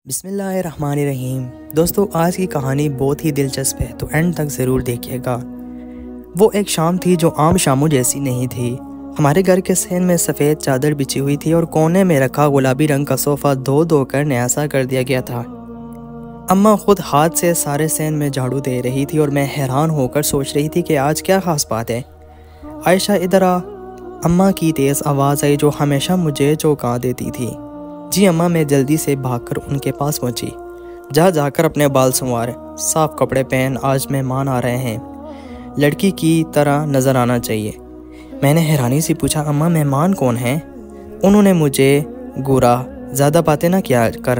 بسم اللہ الرحمن الرحیم۔ دوستو، آج کی کہانی بہت ہی دلچسپ ہے تو اینڈ تک ضرور دیکھیے گا۔ وہ ایک شام تھی جو عام شاموں جیسی نہیں تھی۔ ہمارے گھر کے صحن میں سفید چادر بچھی ہوئی تھی اور کونے میں رکھا گلابی رنگ کا صوفہ دھو کر نیا سا کر دیا گیا تھا۔ اماں خود ہاتھ سے سارے صحن میں جھاڑو دے رہی تھی اور میں حیران ہو کر سوچ رہی تھی کہ آج کیا خاص بات ہے۔ عائشہ ادھر آ، اماں کی تیز آواز آئی جو ہمیشہ مجھے چونکا دیتی تھی۔ جی اماں، میں جلدی سے بھاگ کر ان کے پاس پہنچی۔ جا کر اپنے بال سنوار، صاف کپڑے پہن، آج مہمان آ رہے ہیں، لڑکی کی طرح نظر آنا چاہیے۔ میں نے حیرانی سے پوچھا، اماں مہمان کون ہیں؟ انہوں نے مجھے گورا، زیادہ باتیں نہ کیا کر،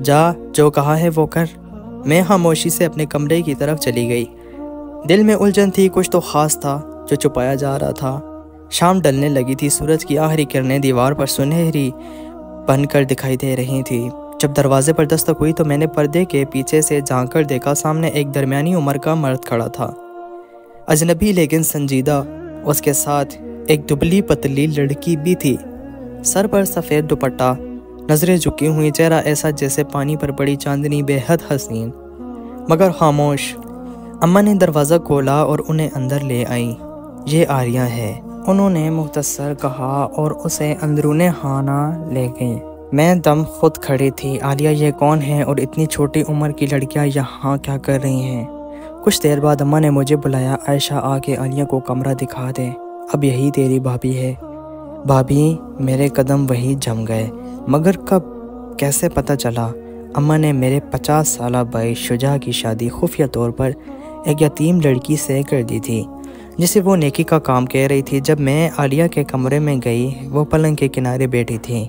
جا جو کہا ہے وہ کر۔ میں خاموشی سے اپنے کمرے کی طرف چلی گئی۔ دل میں الجھن تھی، کچھ تو خاص تھا جو چھپایا جا رہا تھا۔ شام ڈلنے لگی تھی، سورج کی آخری کرنیں دیوار پر سنہری بن کر دکھائی دے رہی تھی۔ جب دروازے پر دستک ہوئی تو میں نے پردے کے پیچھے سے جھانک کر دیکھا، سامنے ایک درمیانی عمر کا مرد کھڑا تھا، اجنبی لیکن سنجیدہ۔ اس کے ساتھ ایک دبلی پتلی لڑکی بھی تھی، سر پر سفید دوپٹہ، نظریں جھکی ہوئی، چہرہ ایسا جیسے پانی پر پڑی چاندنی، بے حد حسین مگر خاموش۔ اماں نے دروازہ کھولا اور انہیں اندر لے آئیں۔ یہ آریہ ہے، انہوں نے مختصر کہا اور اسے اندرون خانہ لے گئیں۔ میں دم خود کھڑی تھی۔ عالیہ یہ کون ہے اور اتنی چھوٹی عمر کی لڑکیاں یہاں کیا کر رہی ہیں؟ کچھ دیر بعد اماں نے مجھے بلایا، عائشہ آ کے عالیہ کو کمرہ دکھا دے، اب یہی تیری بھابھی ہے۔ بھابھی، میرے قدم وہی جم گئے، مگر کب، کیسے پتہ چلا؟ اماں نے میرے 50 سالہ بھائی شجاع کی شادی خفیہ طور پر ایک یتیم لڑکی سے کر دی تھی جسے وہ نیکی کا کام کہہ رہی تھی۔ جب میں عالیہ کے کمرے میں گئی، وہ پلنگ کے کنارے بیٹھی تھی،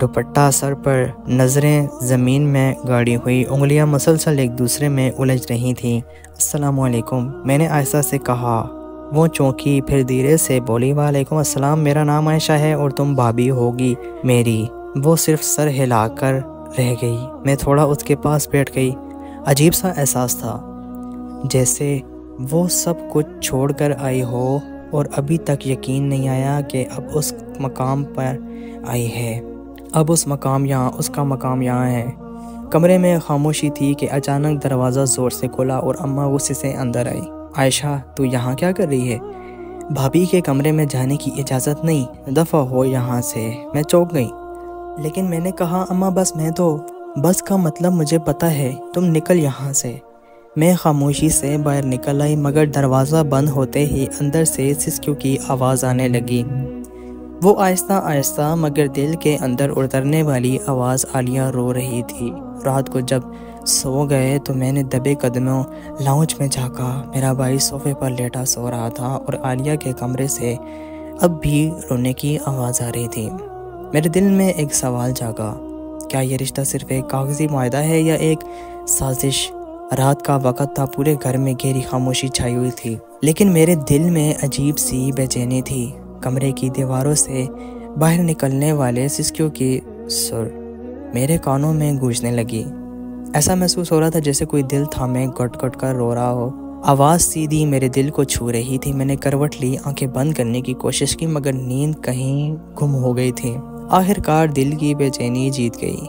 دوپٹہ سر پر، نظریں زمین میں گاڑی ہوئی، انگلیاں مسلسل ایک دوسرے میں الجھ رہی تھیں۔ السلام علیکم، میں نے آہستہ سے کہا۔ وہ چونکی، پھر دھیرے سے بولی، وعلیکم السلام، میرا نام عائشہ ہے اور تم بھابھی ہوگی میری۔ وہ صرف سر ہلا کر رہ گئی۔ میں تھوڑا اس کے پاس بیٹھ گئی۔ عجیب سا احساس تھا، جیسے وہ سب کچھ چھوڑ کر آئی ہو اور ابھی تک یقین نہیں آیا کہ اب اس مقام پر آئی ہے، اب اس کا مقام یہاں ہے۔ کمرے میں خاموشی تھی کہ اچانک دروازہ زور سے کھلا اور اماں غصے سے اندر آئی۔ عائشہ، تو یہاں کیا کر رہی ہے؟ بھابھی کے کمرے میں جانے کی اجازت نہیں، دفع ہو یہاں سے۔ میں چونک گئی، لیکن میں نے کہا، اماں بس کا مطلب مجھے پتہ ہے، تم نکل یہاں سے۔ میں خاموشی سے باہر نکل آئی، مگر دروازہ بند ہوتے ہی اندر سے سسکیوں کی آواز آنے لگی۔ وہ آہستہ آہستہ مگر دل کے اندر اترنے والی آواز۔ عالیہ رو رہی تھی۔ رات کو جب سو گئے تو میں نے دبے قدموں لاؤنج میں جھانکا۔ میرا بھائی صوفے پر لیٹا سو رہا تھا اور عالیہ کے کمرے سے اب بھی رونے کی آواز آ رہی تھی۔ میرے دل میں ایک سوال جاگا، کیا یہ رشتہ صرف ایک کاغذی معاہدہ ہے یا ایک سازش؟ رات کا وقت تھا، پورے گھر میں گہری خاموشی چھائی ہوئی تھی، لیکن میرے دل میں عجیب سی بے چینی تھی۔ کمرے کی دیواروں سے باہر نکلنے والے سسکیوں کی سر میرے کانوں میں گونجنے لگی۔ ایسا محسوس ہو رہا تھا جیسے کوئی دل تھامے گٹ گٹ کر رو رہا ہو۔ آواز سیدھی میرے دل کو چھو رہی تھی۔ میں نے کروٹ لی، آنکھیں بند کرنے کی کوشش کی، مگر نیند کہیں گم ہو گئی تھی۔ آخرکار دل کی بے چینی جیت گئی۔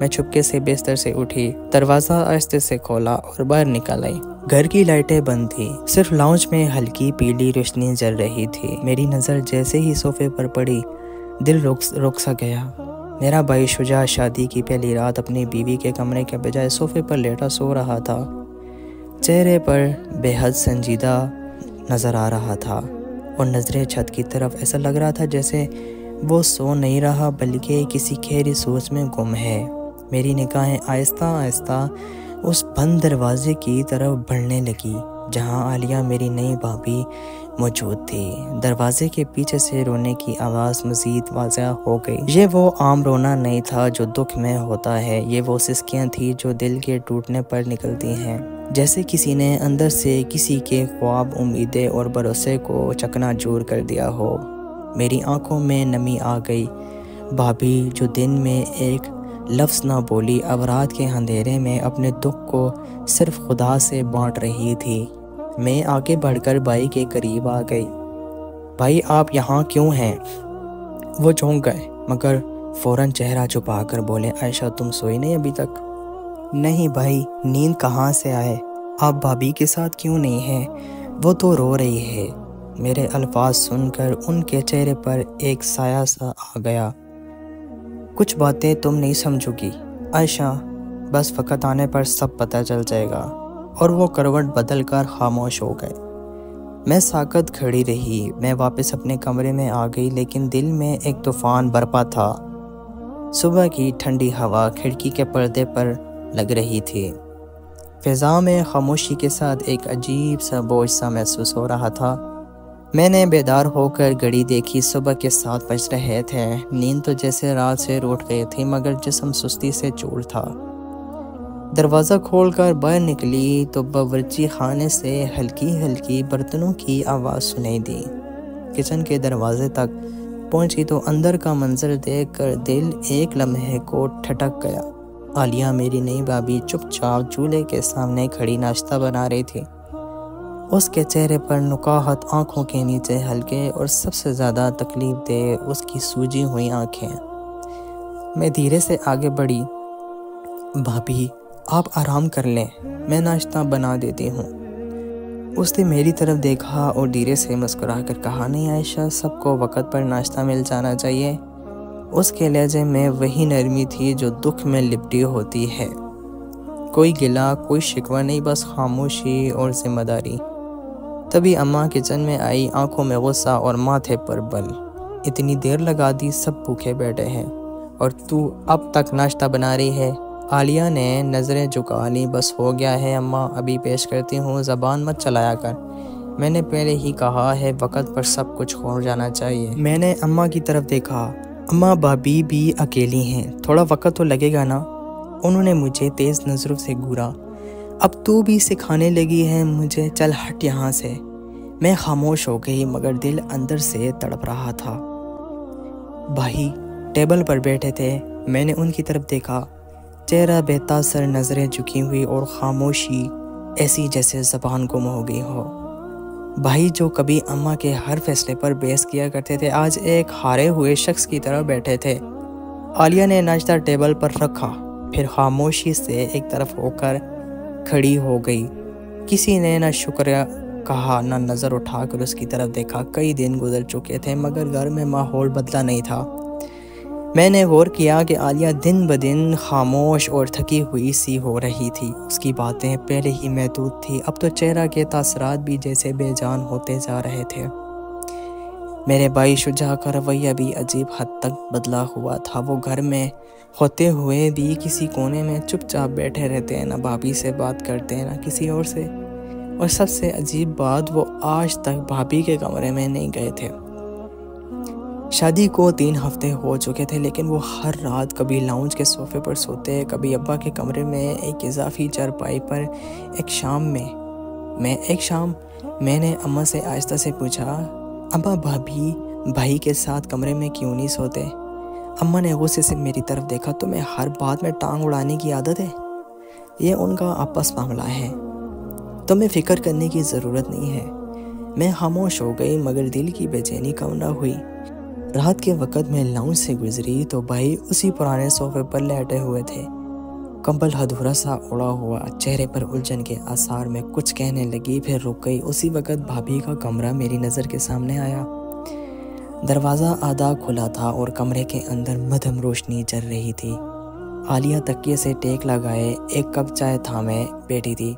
میں چھپکے سے بستر سے اٹھی، دروازہ آہستہ سے کھولا اور باہر نکل آئی۔ گھر کی لائٹیں بند تھی، صرف لاؤنج میں ہلکی پیلی روشنی جل رہی تھی۔ میری نظر جیسے ہی صوفے پر پڑی، دل رک سا گیا۔ میرا بھائی شجاع شادی کی پہلی رات اپنی بیوی کے کمرے کے بجائے صوفے پر لیٹا سو رہا تھا، چہرے پر بے حد سنجیدہ نظر آ رہا تھا اور نظریں چھت کی طرف۔ ایسا لگ رہا تھا جیسے وہ سو نہیں رہا بلکہ کسی گہری سوچ میں گم ہے۔ میری نگاہیں آہستہ آہستہ اس بند دروازے کی طرف بڑھنے لگی جہاں عالیہ میری نئی بھابھی موجود تھی۔ دروازے کے پیچھے سے رونے کی آواز مزید واضح ہو گئی۔ یہ وہ عام رونا نہیں تھا جو دکھ میں ہوتا ہے، یہ وہ سسکیاں تھیں جو دل کے ٹوٹنے پر نکلتی ہیں، جیسے کسی نے اندر سے کسی کے خواب، امیدیں اور بھروسے کو چکنا چور کر دیا ہو۔ میری آنکھوں میں نمی آ گئی۔ بھابھی جو دن میں ایک لفظ نہ بولی، اب رات کے اندھیرے میں اپنے دکھ کو صرف خدا سے بانٹ رہی تھی۔ میں آگے بڑھ کر بھائی کے قریب آ گئی۔ بھائی، آپ یہاں کیوں ہیں؟ وہ چونک گئے، مگر فوراً چہرہ چھپا کر بولے، عائشہ تم سوئی نہیں ابھی تک؟ نہیں بھائی، نیند کہاں سے آئے؟ آپ بھابھی کے ساتھ کیوں نہیں ہیں؟ وہ تو رو رہی ہے۔ میرے الفاظ سن کر ان کے چہرے پر ایک سایہ سا آ گیا۔ کچھ باتیں تم نہیں سمجھو گی عائشہ، بس وقت آنے پر سب پتہ چل جائے گا۔ اور وہ کروٹ بدل کر خاموش ہو گئے۔ میں ساکت کھڑی رہی۔ میں واپس اپنے کمرے میں آ گئی، لیکن دل میں ایک طوفان برپا تھا۔ صبح کی ٹھنڈی ہوا کھڑکی کے پردے پر لگ رہی تھی۔ فضا میں خاموشی کے ساتھ ایک عجیب سا بوجھ سا محسوس ہو رہا تھا۔ میں نے بیدار ہو کر گھڑی دیکھی، صبح کے 7 بج رہے تھے۔ نیند تو جیسے رات سے روٹ گئی تھی، مگر جسم سستی سے چور تھا۔ دروازہ کھول کر باہر نکلی تو باورچی خانے سے ہلکی ہلکی برتنوں کی آواز سنائی دی۔ کچن کے دروازے تک پہنچی تو اندر کا منظر دیکھ کر دل ایک لمحے کو ٹھٹک گیا۔ عالیہ میری نئی بھابھی چپ چاپ چولہے کے سامنے کھڑی ناشتہ بنا رہی تھی۔ اس کے چہرے پر نکاہت، آنکھوں کے نیچے ہلکے اور سب سے زیادہ تکلیف دہ اس کی سوجی ہوئی آنکھیں۔ میں دھیرے سے آگے بڑھی۔ بھابھی آپ آرام کر لیں، میں ناشتہ بنا دیتی ہوں۔ اس نے میری طرف دیکھا اور دھیرے سے مسکرا کر کہا، نہیں عائشہ، سب کو وقت پر ناشتہ مل جانا چاہیے۔ اس کے لہجے میں وہی نرمی تھی جو دکھ میں لپٹی ہوتی ہے۔ کوئی گلہ، کوئی شکوہ نہیں، بس خاموشی اور ذمہ داری۔ تبھی اماں کچن میں آئی، آنکھوں میں غصہ اور ماتھے پر بل۔ اتنی دیر لگا دی، سب بھوکے بیٹھے ہیں اور تو اب تک ناشتہ بنا رہی ہے؟ عالیہ نے نظریں جھکا لی۔ بس ہو گیا ہے اماں، ابھی پیش کرتی ہوں، زبان مت چلایا کر۔ میں نے پہلے ہی کہا ہے وقت پر سب کچھ ہو جانا چاہیے۔ میں نے اماں کی طرف دیکھا۔ اماں بھابھی بھی اکیلی ہیں، تھوڑا وقت تو لگے گا نا؟ انہوں نے مجھے تیز نظروں سے گھورا۔ اب تو بھی سکھانے لگی ہے مجھے، چل ہٹ یہاں سے۔ میں خاموش ہو گئی، مگر دل اندر سے تڑپ رہا تھا۔ بھائی ٹیبل پر بیٹھے تھے، میں نے ان کی طرف دیکھا۔ چہرہ بے تاثر، نظریں جھکی ہوئی اور خاموشی ایسی جیسے زبان گم ہو گئی ہو۔ بھائی جو کبھی اماں کے ہر فیصلے پر بحث کیا کرتے تھے، آج ایک ہارے ہوئے شخص کی طرح بیٹھے تھے۔ عالیہ نے ناشتہ ٹیبل پر رکھا، پھر خاموشی سے ایک طرف ہو کر کھڑی ہو گئی۔ کسی نے نہ شکریہ کہا، نہ نظر اٹھا کر اس کی طرف دیکھا۔ کئی دن گزر چکے تھے، مگر گھر میں ماحول بدلا نہیں تھا۔ میں نے غور کیا کہ عالیہ دن بدن خاموش اور تھکی ہوئی سی ہو رہی تھی۔ اس کی باتیں پہلے ہی محدود تھی، اب تو چہرہ کے تاثرات بھی جیسے بے جان ہوتے جا رہے تھے۔ میرے بھائی شجاع کا رویہ بھی عجیب حد تک بدلا ہوا تھا۔ وہ گھر میں ہوتے ہوئے بھی کسی کونے میں چپ چاپ بیٹھے رہتے، نہ بھابھی سے بات کرتے نہ کسی اور سے، اور سب سے عجیب بات، وہ آج تک بھابھی کے کمرے میں نہیں گئے تھے۔ شادی کو 3 ہفتے ہو چکے تھے، لیکن وہ ہر رات کبھی لاؤنج کے صوفے پر سوتے، کبھی ابا کے کمرے میں ایک اضافی چارپائی پر۔ ایک شام میں نے اماں سے آہستہ سے پوچھا، ابا بھابھی بھائی کے ساتھ کمرے میں کیوں نہیں سوتے؟ اماں نے غصے سے میری طرف دیکھا، تمہیں ہر بات میں ٹانگ اڑانے کی عادت ہے؟ یہ ان کا آپس معاملہ ہے، تمہیں فکر کرنے کی ضرورت نہیں ہے۔ میں خاموش ہو گئی، مگر دل کی بے چینی کم نہ ہوئی۔ رات کے وقت میں لاؤنج سے گزری تو بھائی اسی پرانے صوفے پر لیٹے ہوئے تھے، کمبل ادھورا سا اڑا ہوا، چہرے پر الجھن کے آثار۔ میں کچھ کہنے لگی، پھر رک گئی۔ اسی وقت بھابھی کا کمرہ میری نظر کے سامنے آیا۔ دروازہ آدھا کھلا تھا اور کمرے کے اندر مدھم روشنی جل رہی تھی۔ عالیہ تکیے سے ٹیک لگائے ایک کپ چائے تھامے بیٹھی تھی۔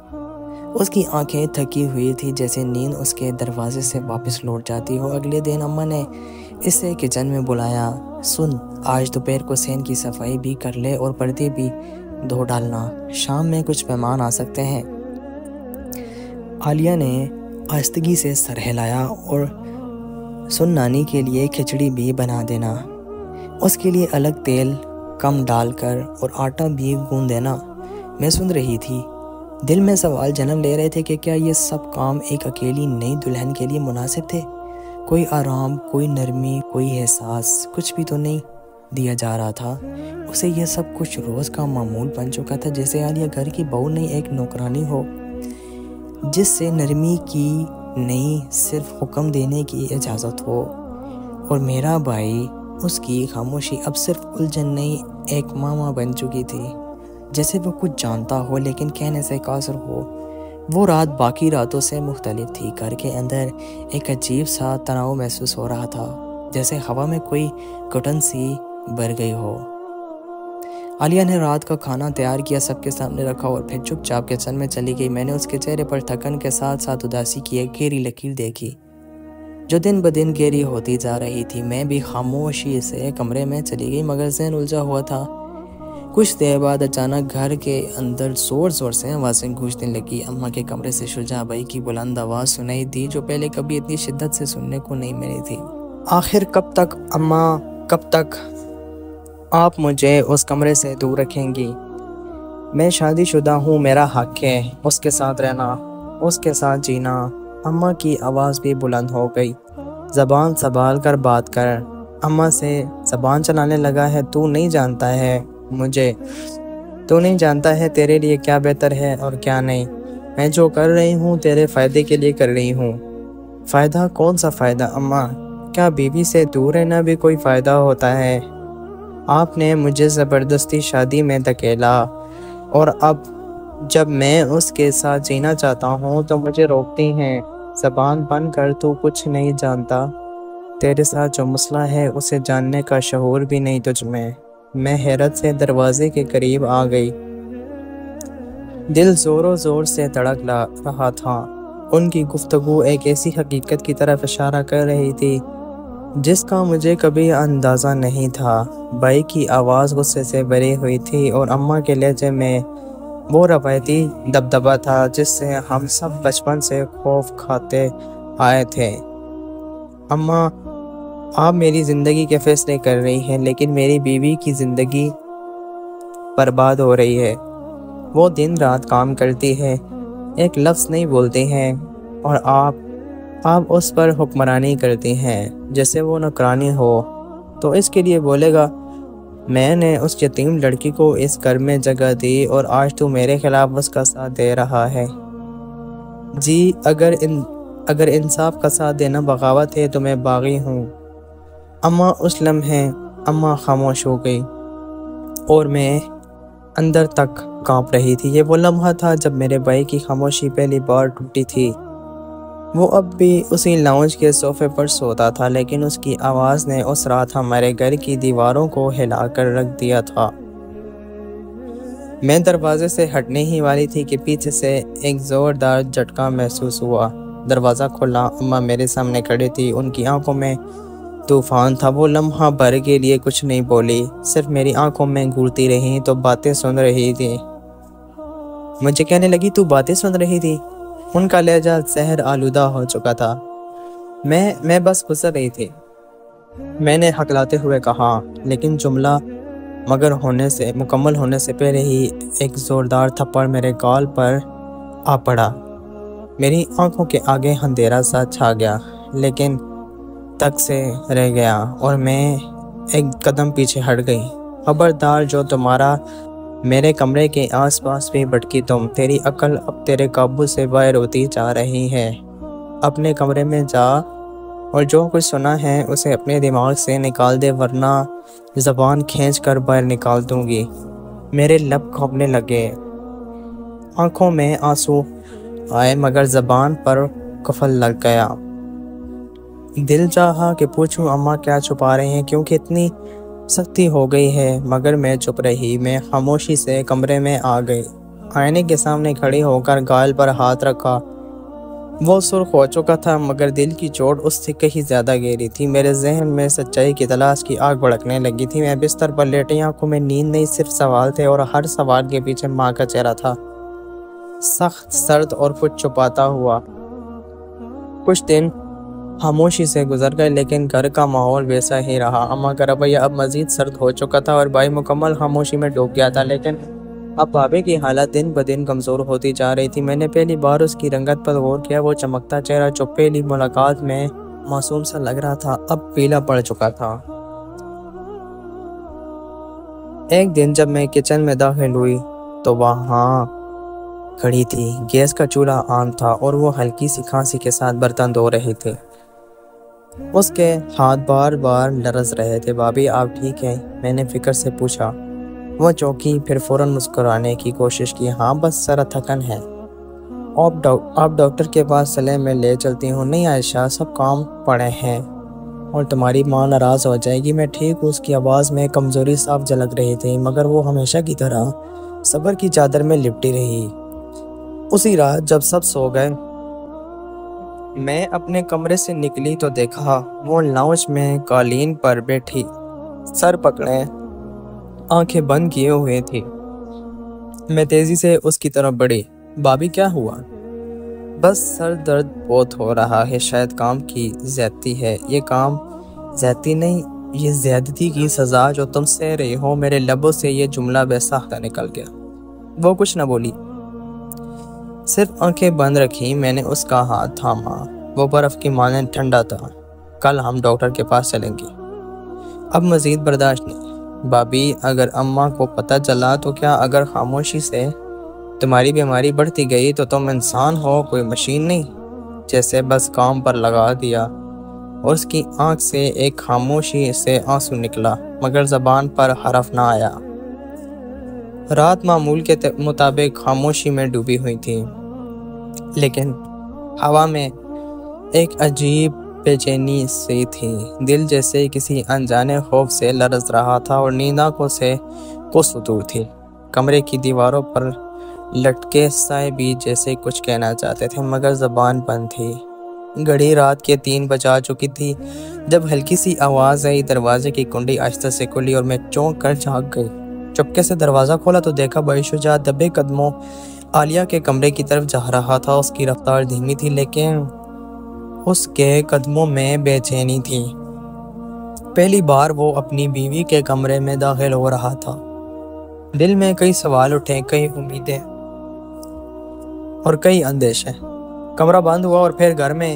اس کی آنکھیں تھکی ہوئی تھی، جیسے نیند اس کے دروازے سے واپس لوٹ جاتی ہو۔ اگلے دن اماں نے اسے کچن میں بلایا۔ سن، آج دوپہر کو سین کی صفائی بھی کر لے اور پردے بھی دھو ڈالنا، شام میں کچھ مہمان آ سکتے ہیں۔ عالیہ نے آہستگی سے سر ہلایا، اور سن، نانی کے لیے کھچڑی بھی بنا دینا، اس کے لیے الگ تیل کم ڈال کر اور آٹا بھی گوندھ دینا۔ میں سن رہی تھی، دل میں سوال جنم لے رہے تھے کہ کیا یہ سب کام ایک اکیلی نئی دلہن کے لیے مناسب تھے؟ کوئی آرام، کوئی نرمی، کوئی احساس، کچھ بھی تو نہیں دیا جا رہا تھا۔ اسے یہ سب کچھ روز کا معمول بن چکا تھا، جیسے عالیہ گھر کی بہو نہیں، ایک نوکرانی ہو جس سے نرمی کی نہیں، صرف حکم دینے کی اجازت ہو۔ اور میرا بھائی اس کی خاموشی اب صرف الجھن نہیں ایک ماما بن چکی تھی، جیسے وہ کچھ جانتا ہو لیکن کہنے سے قاصر ہو۔ وہ رات باقی راتوں سے مختلف تھی۔ گھر کے اندر ایک عجیب سا تناؤ محسوس ہو رہا تھا، جیسے ہوا میں کوئی گھٹن سی بھر گئی ہو۔ عالیہ نے رات کا کھانا تیار کیا، سب کے سامنے رکھا اور پھر چپ چاپ کچن میں چلی گئی۔ میں نے اس کے چہرے پر تھکن کے ساتھ ساتھ اداسی کی ایک گہری لکیر دیکھی جو دن بدن گہری ہوتی جا رہی تھی۔ میں بھی خاموشی سے کمرے میں چلی گئی مگر ذہن الجھا ہوا تھا۔ کچھ دیر بعد اچانک گھر کے اندر زور زور سے آوازیں گونجنے لگی۔ اماں کے کمرے سے شجاع بھائی کی بلند آواز سنائی دی جو پہلے کبھی اتنی شدت سے سننے کو نہیں ملی تھی۔ آخر کب تک اماں، کب تک آپ مجھے اس کمرے سے دور رکھیں گی؟ میں شادی شدہ ہوں، میرا حق ہے اس کے ساتھ رہنا، اس کے ساتھ جینا۔ اماں کی آواز بھی بلند ہو گئی۔ زبان سنبھال کر بات کر، اماں سے زبان چلانے لگا ہے۔ تو نہیں جانتا ہے مجھے، تو نہیں جانتا ہے تیرے لیے کیا بہتر ہے اور کیا نہیں۔ میں جو کر رہی ہوں تیرے فائدے کے لیے کر رہی ہوں۔ فائدہ؟ کون سا فائدہ اماں؟ کیا بیوی سے دور رہنا بھی کوئی فائدہ ہوتا ہے؟ آپ نے مجھے زبردستی شادی میں دھکیلا اور اب جب میں اس کے ساتھ جینا چاہتا ہوں تو مجھے روکتی ہیں۔ زبان بند کر، تو کچھ نہیں جانتا۔ تیرے ساتھ جو مسئلہ ہے اسے جاننے کا شعور بھی نہیں تجھ میں۔ میں حیرت سے دروازے کے قریب آ گئی۔ دل زوروں زور سے دھڑک رہا تھا۔ ان کی گفتگو ایک ایسی حقیقت کی طرف اشارہ کر رہی تھی جس کا مجھے کبھی اندازہ نہیں تھا۔ بھائی کی آواز غصے سے بھری ہوئی تھی اور اماں کے لہجے میں وہ روایتی دبدبا تھا جس سے ہم سب بچپن سے خوف کھاتے آئے تھے۔ اماں، آپ میری زندگی کے فیصلے کر رہی ہیں لیکن میری بیوی کی زندگی برباد ہو رہی ہے۔ وہ دن رات کام کرتی ہے، ایک لفظ نہیں بولتی ہیں اور آپ اس پر حکمرانی کرتی ہیں جیسے وہ نوکرانی ہو۔ تو اس کے لیے بولے گا میں نے اس یتیم لڑکی کو اس گھر میں جگہ دی اور آج تو میرے خلاف اس کا ساتھ دے رہا ہے۔ جی، اگر انصاف کا ساتھ دینا بغاوت ہے تو میں باغی ہوں۔ اماں اس لمحے اماں خاموش ہو گئی اور میں اندر تک کانپ رہی تھی۔ یہ وہ لمحہ تھا جب میرے بھائی کی خاموشی پہلی بار ٹوٹی تھی۔ وہ اب بھی اسی لاؤنج کے صوفے پر سوتا تھا لیکن اس کی آواز نے اس رات ہمارے گھر کی دیواروں کو ہلا کر رکھ دیا تھا۔ میں دروازے سے ہٹنے ہی والی تھی کہ پیچھے سے ایک زوردار جھٹکا محسوس ہوا۔ دروازہ کھلا، اماں میرے سامنے کھڑی تھی، ان کی آنکھوں میں طوفان تھا۔ وہ لمحہ بھر کے لیے کچھ نہیں بولی، صرف میری آنکھوں میں گھورتی رہی تو باتیں سن رہی تھی۔ مجھے کہنے لگی تو باتیں سن رہی تھی؟ ان کا لہجہ زہر آلودہ ہو چکا تھا۔ میں بس گزر رہی تھی، میں نے ہکلاتے ہوئے کہا، لیکن جملہ مکمل ہونے سے پہلے ہی ایک زوردار تھپڑ میرے گال پر آ پڑا۔ میری آنکھوں کے آگے اندھیرا سا چھا گیا لیکن تک سے رہ گیا اور میں ایک قدم پیچھے ہٹ گئی۔ خبردار، جو تمہارا میرے کمرے کے آس پاس بھی بھٹکی تیری عقل اب تیرے قابو سے باہر ہوتی جا رہی ہے۔ اپنے کمرے میں جا اور جو کچھ سنا ہے اسے اپنے دماغ سے نکال دے ورنہ زبان کھینچ کر باہر نکال دوں گی۔ میرے لب کانپنے لگے، آنکھوں میں آنسو آئے مگر زبان پر قفل لگ گیا۔ دل چاہا کہ پوچھوں اماں کیا چھپا رہے ہیں، کیونکہ اتنی سختی ہو گئی ہے، مگر میں چپ رہی۔ میں خاموشی سے کمرے میں آ گئی، آئینے کے سامنے کھڑی ہو کر گال پر ہاتھ رکھا۔ وہ سرخ ہو چکا تھا مگر دل کی چوٹ اس سے کہیں زیادہ گہری تھی۔ میرے ذہن میں سچائی کی تلاش کی آگ بھڑکنے لگی تھی۔ میں بستر پر لیٹی، آنکھوں میں نیند نہیں صرف سوال تھے اور ہر سوال کے پیچھے ماں کا چہرہ تھا، سخت، سرد اور کچھ چھپاتا ہوا۔ کچھ دن خاموشی سے گزر گئے لیکن گھر کا ماحول ویسا ہی رہا۔ اماں کا رویہ اب مزید سرد ہو چکا تھا اور بھائی مکمل خاموشی میں ڈوب گیا تھا، لیکن اب بھابھی کی حالت دن بدن کمزور ہوتی جا رہی تھی۔ میں نے پہلی بار اس کی رنگت پر غور کیا۔ وہ چمکتا چہرہ جو پہلی ملاقات میں معصوم سا لگ رہا تھا اب پیلا پڑ چکا تھا۔ ایک دن جب میں کچن میں داخل ہوئی تو وہاں کھڑی تھی۔ گیس کا چولہا آن تھا اور وہ ہلکی سی کھانسی کے ساتھ برتن دھو رہے تھے۔ اس کے ہاتھ بار بار لرز رہے تھے۔ بھابھی آپ ٹھیک ہیں؟ میں نے فکر سے پوچھا۔ وہ چونکی، پھر فوراً مسکرانے کی کوشش کی۔ ہاں بس ذرا تھکن ہے۔ آپ ڈاکٹر کے پاس چلیں، میں لے چلتی ہوں۔ نہیں عائشہ، سب کام پڑے ہیں اور تمہاری ماں ناراض ہو جائے گی۔ میں ٹھیک ہوں۔ اس کی آواز میں کمزوری صاف جھلک رہی تھی، مگر وہ ہمیشہ کی طرح صبر کی چادر میں لپٹی رہی۔ اسی رات جب سب سو گئے، میں اپنے کمرے سے نکلی تو دیکھا وہ لاؤنج میں قالین پر بیٹھی، سر پکڑے، آنکھیں بند کیے ہوئے تھی۔ میں تیزی سے اس کی طرف بڑھی۔ بھابھی کیا ہوا؟ بس سر درد بہت ہو رہا ہے، شاید کام کی زیادتی ہے۔ یہ کام زیادتی نہیں، یہ زیادتی کی سزا جو تم سہ رہی ہو۔ میرے لبوں سے یہ جملہ بے ساختہ نکل گیا۔ وہ کچھ نہ بولی، صرف آنکھیں بند رکھی۔ میں نے اس کا ہاتھ تھاما، وہ برف کی مانند ٹھنڈا تھا۔ کل ہم ڈاکٹر کے پاس چلیں گے، اب مزید برداشت نہیں۔ بھابھی اگر اماں کو پتہ چلا تو کیا؟ اگر خاموشی سے تمہاری بیماری بڑھتی گئی تو تم انسان ہو، کوئی مشین نہیں۔ جیسے بس کام پر لگا دیا۔ اور اس کی آنکھ سے ایک خاموشی سے آنسو نکلا، مگر زبان پر حرف نہ آیا۔ رات معمول کے مطابق خاموشی میں ڈوبی ہوئی تھی، لیکن ہوا میں ایک عجیب بے چینی سی تھی۔ دل جیسے کسی انجانے خوف سے لرز رہا تھا اور نیند آنکھوں سے کوسوں دور تھی۔ کمرے کی دیواروں پر لٹکے سائے بھی جیسے کچھ کہنا چاہتے تھے، مگر زبان بند تھی۔ گھڑی رات کے 3 بجا چکی تھی جب ہلکی سی آواز آئی۔ دروازے کی کنڈی آہستہ سے کھلی اور میں چونک کر جھانک گئی۔ چپکے سے دروازہ کھولا تو دیکھا بھائی شجاع دبے قدموں عالیہ کے کمرے کی طرف جا رہا تھا۔ اس کی رفتار دھیمی تھی، لیکن اس کے قدموں میں بے چینی تھی۔ پہلی بار وہ اپنی بیوی کے کمرے میں داخل ہو رہا تھا۔ دل میں کئی سوال اٹھے، کئی امیدیں اور کئی اندیشے۔ کمرہ بند ہوا اور پھر گھر میں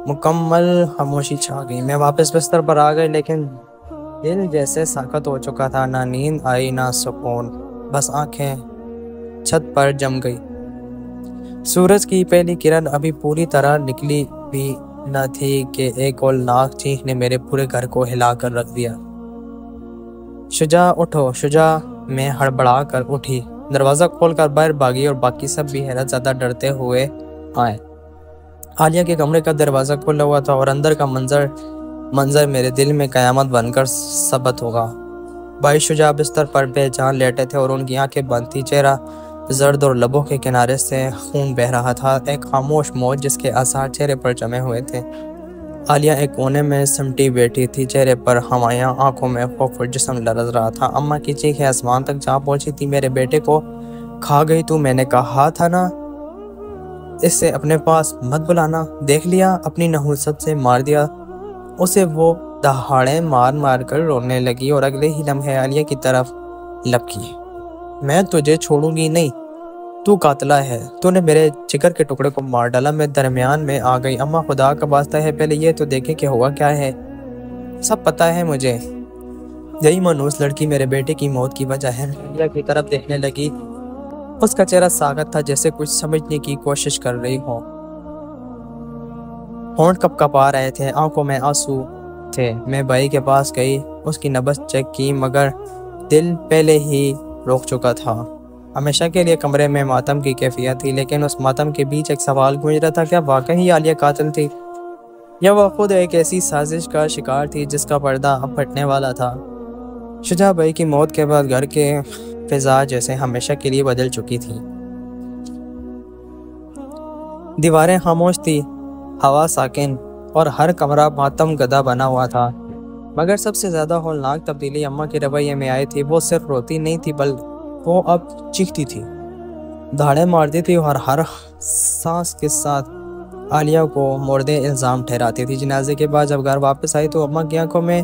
مکمل خاموشی چھا گئی۔ میں واپس بستر پر آ گئی، لیکن دل جیسے ساکت ہو چکا تھا۔ نہ نیند آئی، نہ سکون، بس آنکھیں چھت پر جم گئی۔ سورج کی پہلی کرن ابھی پوری طرح نکلی بھی نہ تھی کہ ایک ہولناک چیخ نے میرے پورے گھر کو ہلا کر رکھ دیا۔ شجاع اٹھو، شجاع! میں ہڑبڑا کر اٹھی، دروازہ کھول کر باہر بھاگی اور باقی سب بھی حیرت زدہ ڈرتے ہوئے آئے۔ عالیہ کے کمرے کا دروازہ کھلا ہوا تھا اور اندر کا منظر میرے دل میں قیامت بن کر ثبت ہوگا۔ بھائی شجاع بستر پر بے جان لیٹے تھے اور ان کی آنکھیں بند تھی، چہرہ زرد اور لبوں کے کنارے سے خون بہہ رہا تھا، ایک خاموش موت جس کے آثار چہرے پر جمے ہوئے تھے۔ عالیہ ایک کونے میں سمٹی بیٹھی تھی، چہرے پر ہوائیاں، آنکھوں میں خوف اور جسم لرز رہا تھا۔ اماں کی چیخیں آسمان تک جا پہنچی تھی۔ میرے بیٹے کو کھا گئی تو؟ میں نے کہا تھا نا اس سے اپنے پاس مت بلانا۔ دیکھ لیا، اپنی نحوست سے مار دیا اسے۔ وہ دہاڑے مار مار کر رونے لگی اور اگلے ہی لمحے عالیہ کی طرف لپکی۔ میں تجھے چھوڑوں گی نہیں، تو قاتلہ ہے، تو نے میرے جگر کے ٹکڑے کو مار ڈالا۔ میں درمیان میں آ گئی۔ اماں خدا کا واسطہ ہے پہلے یہ تو دیکھیں کہ ہوا کیا ہے۔ سب پتہ ہے مجھے، یہی منحوس لڑکی میرے بیٹے کی موت کی وجہ ہے۔ عالیہ کی طرف دیکھنے لگی، اس کا چہرہ ساکت تھا، جیسے کچھ سمجھنے کی کوشش کر رہی ہو۔ ہونٹ کپ کپ آ رہے تھے، آنکھوں میں آنسو تھے۔ میں بھائی کے پاس گئی، اس کی نبض چیک کی، مگر دل پہلے ہی روک چکا تھا۔ ہمیشہ کے لیے کمرے میں ماتم کی کیفیت تھی، لیکن اس ماتم کے بیچ ایک سوال گونج رہا تھا، کیا واقعی عالیہ قاتل تھی، یا وہ خود ایک ایسی سازش کا شکار تھی جس کا پردہ اب پھٹنے والا تھا۔ شجاع بھائی کی موت کے بعد گھر کے فضا جیسے ہمیشہ کے لیے بدل چکی تھی۔ دیواریں خاموش تھی، ہوا ساکن، اور ہر کمرہ ماتم گدا بنا ہوا تھا۔ مگر سب سے زیادہ ہولناک تبدیلی اماں کے رویے میں آئی تھی۔ وہ صرف روتی نہیں تھی، بلکہ وہ اب چیختی تھی، دھاڑے مارتی تھی اور ہر سانس کے ساتھ عالیہ کو مورد الزام ٹھہراتی تھی۔ جنازے کے بعد جب گھر واپس آئی تو اماں کی آنکھوں میں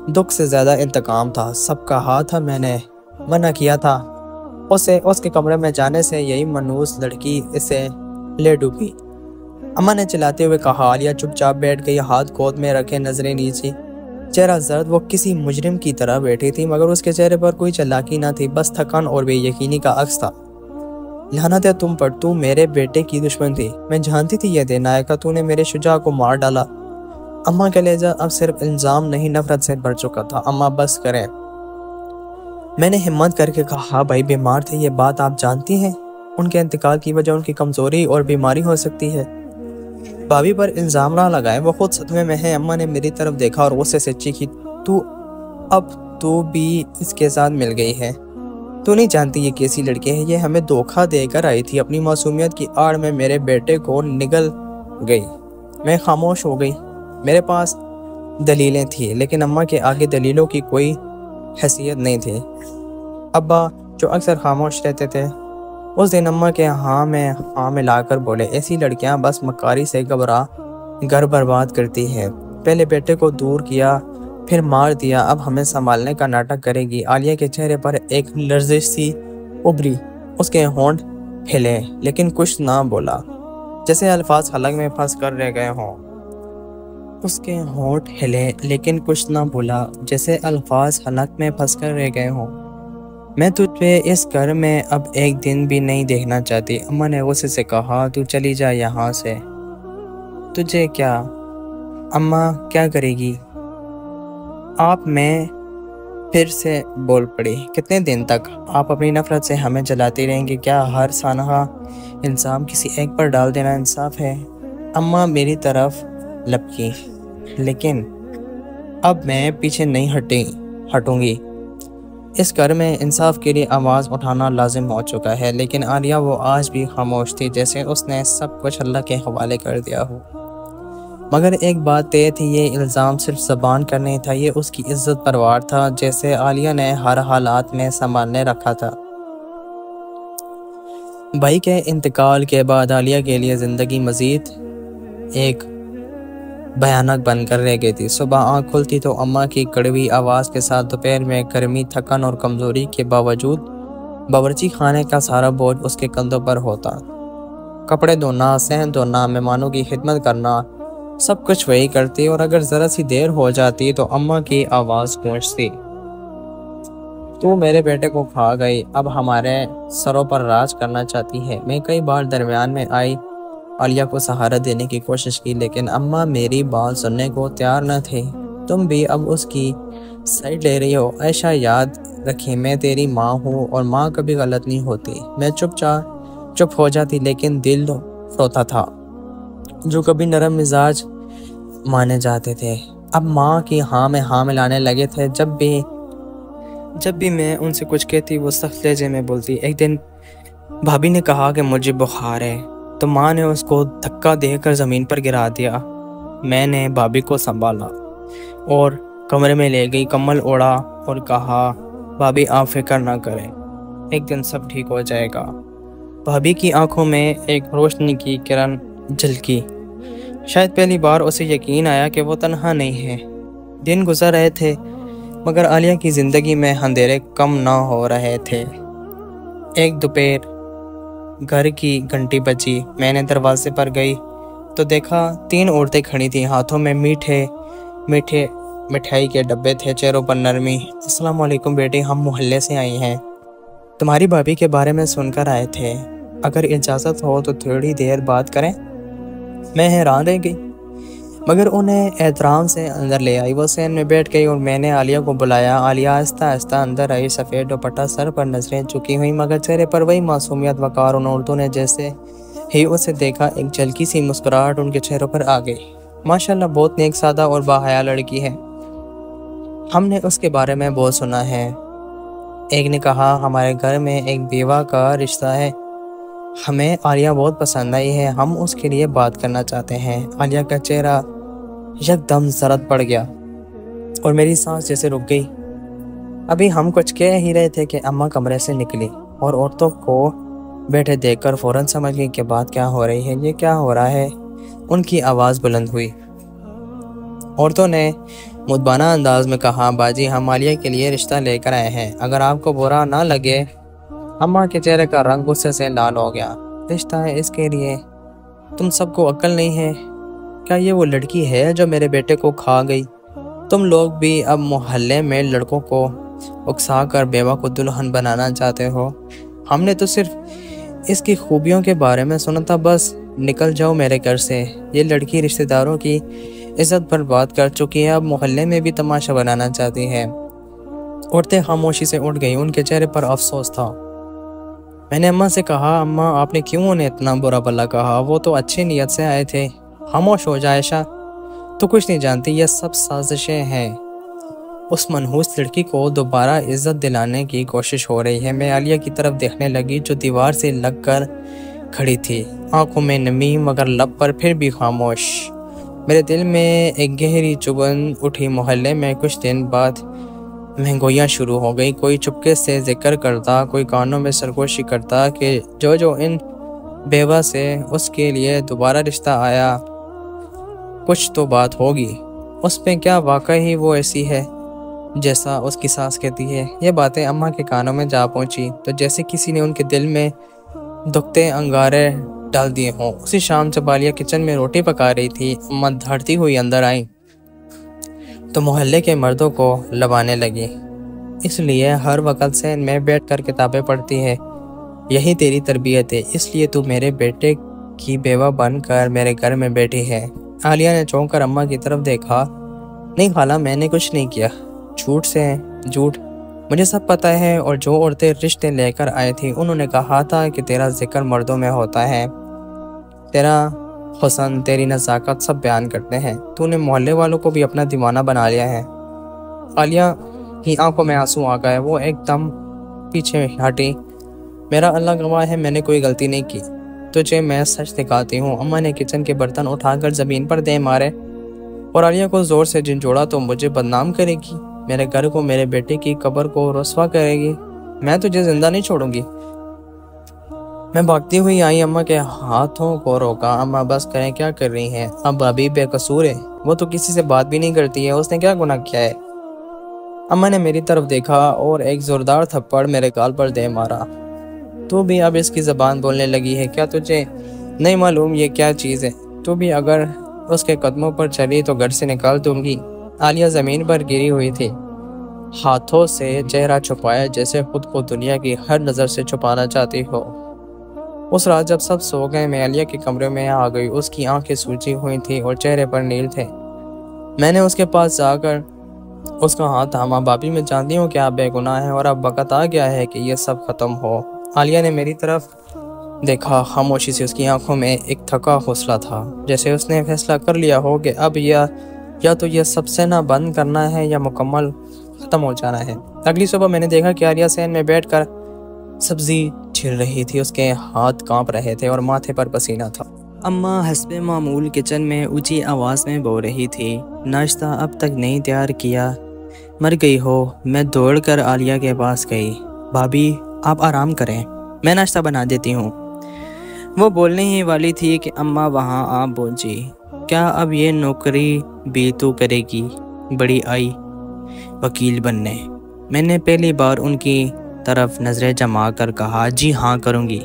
دکھ سے زیادہ انتقام تھا۔ سب کہا تھا میں نے منع کیا تھا اسے اس کے کمرے میں جانے سے، یہی منحوس لڑکی اسے لے ڈوبی۔ اماں نے چلاتے ہوئے کہا۔ عالیہ چپ چاپ بیٹھ گئی، ہاتھ گود میں رکھے، نظریں نیچی، چہرہ زرد۔ وہ کسی مجرم کی طرح بیٹھی تھی، مگر اس کے چہرے پر کوئی چالاکی نہ تھی، بس تھکن اور بے یقینی کا عکس تھا۔ لعنت ہے تم پر، تو میرے بیٹے کی دشمن تھی، میں جانتی تھی یہ دن آئے گا، تو نے میرے شجاع کو مار ڈالا، اماں کا لہجہ اب صرف الزام نہیں نفرت سے بھر چکا تھا۔ اماں بس کریں، میں نے ہمت کر کے کہا، بھائی بیمار تھے، یہ بات آپ جانتی ہیں، ان کے انتقال کی وجہ ان کی کمزوری اور بیماری ہو سکتی ہے۔ بھابھی پر الزام نہ لگائے، وہ خود صدمے میں ہے۔ اماں نے میری طرف دیکھا اور غصے سے چیخی، اب تو بھی اس کے ساتھ مل گئی ہے؟ تو نہیں جانتی یہ کیسی لڑکی ہے؟ یہ ہمیں دھوکہ دے کر آئی تھی، اپنی معصومیت کی آڑ میں میرے بیٹے کو نگل گئی۔ میں خاموش ہو گئی۔ میرے پاس دلیلیں تھیں، لیکن اماں کے آگے دلیلوں کی کوئی حیثیت نہیں تھی۔ ابا جو اکثر خاموش رہتے تھے، اس دن اماں کے ہاں میں ہاں ملا کر بولے، ایسی لڑکیاں بس مکاری سے گھبرا گھر برباد کرتی ہے۔ پہلے بیٹے کو دور کیا، پھر مار دیا، اب ہمیں سنبھالنے کا ناٹک کرے گی۔ عالیہ کے چہرے پر ایک لرزش سی ابھری، اس کے ہونٹ ہلے لیکن کچھ نہ بولا، جیسے الفاظ حلق میں پھنس کر رہ گئے ہوں۔ اس کے ہونٹ ہلے لیکن کچھ نہ بولا، جیسے الفاظ حلق میں پھنس کر رہ گئے ہوں۔ میں تجھے اس گھر میں اب ایک دن بھی نہیں دیکھنا چاہتی، اماں نے غصے سے کہا، تو چلی جا یہاں سے۔ تجھے کیا؟ اماں کیا کرے گی؟ آپ میں پھر سے بول پڑی، کتنے دن تک آپ اپنی نفرت سے ہمیں جلاتی رہیں گی؟ کیا ہر سانحہ الزام کسی ایک پر ڈال دینا انصاف ہے؟ اماں میری طرف لپکی، لیکن اب میں پیچھے نہیں ہٹوں گی۔ اس گھر میں انصاف کے لیے آواز اٹھانا لازم ہو چکا ہے۔ لیکن عالیہ وہ آج بھی خاموش تھی، جیسے اس نے سب کچھ اللہ کے حوالے کر دیا ہو۔ مگر ایک بات طے تھی، یہ الزام صرف زبان کا نہیں تھا، یہ اس کی عزت پر وار تھا، جیسے عالیہ نے ہر حالات میں سنبھالنے رکھا تھا۔ بھائی کے انتقال کے بعد عالیہ کے لیے زندگی مزید ایک بھیانک بن کر رہ گئی تھی۔ صبح آنکھ کھلتی تو اماں کی کڑوی آواز کے ساتھ، دوپہر میں گرمی، تھکن اور کمزوری کے باوجود باورچی خانے کا سارا بوجھ اس کے کندھوں پر ہوتا۔ کپڑے دھونا، صحن دھونا، مہمانوں کی خدمت کرنا، سب کچھ وہی کرتی، اور اگر ذرا سی دیر ہو جاتی تو اماں کی آواز گونجتی، تو میرے بیٹے کو کھا گئی، اب ہمارے سروں پر راج کرنا چاہتی ہے۔ میں کئی بار درمیان میں آئی، عالیہ کو سہارا دینے کی کوشش کی، لیکن اماں میری بات سننے کو تیار نہ تھی۔ تم بھی اب اس کی سائیڈ لے رہی ہو؟ عائشہ، یاد رکھی میں تیری ماں ہوں اور ماں کبھی غلط نہیں ہوتی۔ میں چپ ہو جاتی، لیکن دل روتا تھا، جو کبھی نرم مزاج مانے جاتے تھے اب ماں کی ہاں میں ہاں ملانے لگے تھے۔ جب بھی میں ان سے کچھ کہتی، وہ سخت لہجے میں بولتی۔ ایک دن بھابھی نے کہا کہ مجھے بخار ہے، تو ماں نے اس کو دھکا دے کر زمین پر گرا دیا۔ میں نے بھابھی کو سنبھالا اور کمرے میں لے گئی، کمبل اوڑھا اور کہا، بھابھی آپ فکر نہ کریں، ایک دن سب ٹھیک ہو جائے گا۔ بھابھی کی آنکھوں میں ایک روشنی کی کرن جھلکی، شاید پہلی بار اسے یقین آیا کہ وہ تنہا نہیں ہے۔ دن گزر رہے تھے، مگر عالیہ کی زندگی میں اندھیرے کم نہ ہو رہے تھے۔ ایک دوپہر گھر کی گھنٹی بجی، میں نے دروازے پر گئی تو دیکھا 3 عورتیں کھڑی تھیں، ہاتھوں میں میٹھے مٹھائی کے ڈبے تھے، چہروں پر نرمی۔ السلام علیکم بیٹی، ہم محلے سے آئی ہیں، تمہاری بھابھی کے بارے میں سن کر آئے تھے، اگر اجازت ہو تو تھوڑی دیر بات کریں؟ میں حیران رہ گئی، مگر انہیں احترام سے اندر لے آئی۔ وہ صحن میں بیٹھ گئی اور میں نے عالیہ کو بلایا۔ عالیہ آہستہ آہستہ اندر آئی، سفید دوپٹہ سر پر، نظریں جھکی ہوئی، مگر چہرے پر وہی معصومیت، وقار۔ ان عورتوں نے جیسے ہی اسے دیکھا، ایک جھلکی سی مسکراہٹ ان کے چہروں پر آ گئی۔ ماشاءاللہ، بہت نیک، سادہ اور باحیا لڑکی ہے، ہم نے اس کے بارے میں بہت سنا ہے۔ ایک نے کہا، ہمارے گھر میں ایک بیوہ کا رشتہ ہے، ہمیں عالیہ بہت پسند آئی ہے، ہم اس کے لیے بات کرنا چاہتے ہیں۔ عالیہ کا چہرہ یکدم زرد پڑ گیا اور میری سانس جیسے رک گئی۔ ابھی ہم کچھ کہہ ہی رہے تھے کہ اماں کمرے سے نکلی اور عورتوں کو بیٹھے دیکھ کر فوراً سمجھ گئی کہ بات کیا ہو رہی ہے، یہ کیا ہو رہا ہے۔ ان کی آواز بلند ہوئی، عورتوں نے مدبانہ انداز میں کہا، باجی ہم عالیہ کے لیے رشتہ لے کر آئے ہیں، اگر آپ کو برا نہ لگے۔ اماں کے چہرے کا رنگ غصے سے لال ہو گیا۔ رشتہ ہے، اس کے لیے تم سب کو عقل نہیں ہے؟ کیا یہ وہ لڑکی ہے جو میرے بیٹے کو کھا گئی؟ تم لوگ بھی اب محلے میں لڑکوں کو اکسا کر بیوہ کو دلہن بنانا چاہتے ہو؟ ہم نے تو صرف اس کی خوبیوں کے بارے میں سنا تھا، بس نکل جاؤ میرے گھر سے۔ یہ لڑکی رشتہ داروں کی عزت پر بات کر چکی ہے، اب محلے میں بھی تماشا بنانا چاہتی ہے۔ عورتیں خاموشی سے اٹھ گئیں، ان کے چہرے پر افسوس تھا۔ میں نے اماں سے کہا، اماں آپ نے کیوں انہیں اتنا برا بھلا کہا؟ وہ تو اچھی نیت سے آئے تھے۔ خاموش ہو جا عائشہ، تو کچھ نہیں جانتی، یہ سب سازشیں ہیں۔ اس منحوس لڑکی کو دوبارہ عزت دلانے کی کوشش ہو رہی ہے۔ میں عالیہ کی طرف دیکھنے لگی جو دیوار سے لگ کر کھڑی تھی، آنکھوں میں نمی مگر لب پر پھر بھی خاموش۔ میرے دل میں ایک گہری چبھن اٹھی۔ محلے میں کچھ دن بعد مہنگویاں شروع ہو گئی۔ کوئی چپکے سے ذکر کرتا، کوئی کانوں میں سرگوشی کرتا کہ جو ان بیوہ سے اس کے لیے دوبارہ رشتہ آیا، کچھ تو بات ہوگی اس پہ، کیا واقعی وہ ایسی ہے جیسا اس کی ساس کہتی ہے؟ یہ باتیں اماں کے کانوں میں جا پہنچی تو جیسے کسی نے ان کے دل میں دکھتے انگارے ڈال دیے ہوں۔ اسی شام جب عالیہ کچن میں روٹی پکا رہی تھی، اماں دھڑتی ہوئی اندر آئیں تو محلے کے مردوں کو لبانے لگی، اس لیے ہر وقت صحن میں بیٹھ کر کتابیں پڑھتی ہے، یہی تیری تربیت ہے، اس لیے تو میرے بیٹے کی بیوہ بن کر میرے گھر میں بیٹھی ہے۔ عالیہ نے چونک کر اماں کی طرف دیکھا۔ نہیں خالہ، میں نے کچھ نہیں کیا۔ جھوٹ سے جھوٹ مجھے سب پتہ ہے، اور جو عورتیں رشتے لے کر آئی تھی انہوں نے کہا تھا کہ تیرا ذکر مردوں میں ہوتا ہے، تیرا حسن، تیری نزاکت سب بیان کرتے ہیں، تو نے محلے والوں کو بھی اپنا دیوانہ بنا لیا ہے۔ عالیہ کی آنکھوں میں آنسو آ گئے، وہ ایک دم پیچھے ہٹی۔ میرا اللہ گواہ ہے، میں نے کوئی غلطی نہیں کی، تجھے میں سچ دکھاتی ہوں۔ اماں نے کچن کے برتن اٹھا کر زمین پر دے مارے اور عالیہ کو زور سے جھنجھوڑا، تو مجھے بدنام کرے گی، میرے گھر کو، میرے بیٹے کی قبر کو رسوا کرے گی، میں تجھے زندہ نہیں چھوڑوں گی۔ میں بھاگتی ہوئی آئی، اماں کے ہاتھوں کو روکا۔ اماں بس کریں، کیا کر رہی ہیں؟ اب ابھی بے قصور ہے، وہ تو کسی سے بات بھی نہیں کرتی ہے، اس نے کیا گناہ کیا ہے؟ اماں نے میری طرف دیکھا اور ایک زوردار تھپڑ میرے گال پر دے مارا۔ تو بھی اب اس کی زبان بولنے لگی ہے، کیا تجھے نہیں معلوم یہ کیا چیز ہے؟ تو بھی اگر اس کے قدموں پر چلی تو گھر سے نکال دوں گی۔ عالیہ زمین پر گری ہوئی تھی، ہاتھوں سے چہرہ چھپایا جیسے خود کو دنیا کی ہر نظر سے چھپانا چاہتی ہو۔ اس رات جب سب سو گئے، میں عالیہ کے کمرے میں آ گئی۔ اس کی آنکھیں سوجی ہوئی تھیں اور چہرے پر نیل تھے۔ میں نے اس کے پاس جا کر اس کا ہاتھ تھاما۔ بابی، میں جانتی ہوں کہ آپ بے گناہ ہیں اور اب وقت آ گیا ہے کہ یہ سب ختم ہو۔ عالیہ نے میری طرف دیکھا، خاموشی سے۔ اس کی آنکھوں میں ایک تھکا حوصلہ تھا، جیسے اس نے فیصلہ کر لیا ہو کہ اب یا تو یہ سب سے نہ بند کرنا ہے یا مکمل ختم ہو جانا ہے۔ اگلی صبح میں نے دیکھا کہ عالیہ صحن میں بیٹھ کر سبزی چھل رہی تھی، اس کے ہاتھ کانپ رہے تھے اور ماتھے پر پسینہ تھا۔ اماں حسب معمول کچن میں اونچی آواز میں بول رہی تھی، ناشتہ اب تک نہیں تیار کیا، مر گئی ہو؟ میں دوڑ کر عالیہ کے پاس گئی۔ بھابی آپ آرام کریں، میں ناشتہ بنا دیتی ہوں۔ وہ بولنے ہی والی تھی کہ اماں وہاں آ پہنچی۔ کیا اب یہ نوکری بھی تو کرے گی؟ بڑی آئی وکیل بننے؟ میں نے پہلی بار ان کی طرف نظریں جما کر کہا، جی ہاں کروں گی،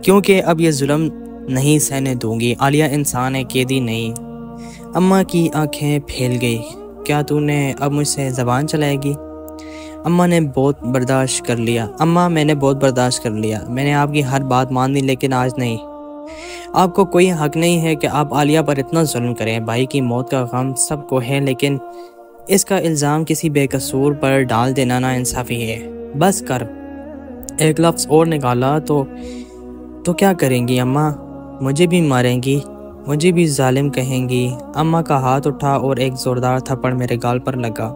کیونکہ اب یہ ظلم نہیں سہنے دوں گی۔ عالیہ انسان ہے، قیدی نہیں۔ اماں کی آنکھیں پھیل گئی۔ کیا تو نے اب مجھ سے زبان چلائے گی؟ اماں نے بہت برداشت کر لیا۔ اماں میں نے بہت برداشت کر لیا، میں نے آپ کی ہر بات مان لی، لیکن آج نہیں۔ آپ کو کوئی حق نہیں ہے کہ آپ عالیہ پر اتنا ظلم کریں۔ بھائی کی موت کا غم سب کو ہے، لیکن اس کا الزام کسی بے قصور پر ڈال دینا نا انصافی ہے۔ بس کر۔ ایک لفظ اور نکالا تو کیا کریں گی اماں؟ مجھے بھی ماریں گی، مجھے بھی ظالم کہیں گی؟ اماں کا ہاتھ اٹھا اور ایک زوردار تھپڑ میرے گال پر لگا۔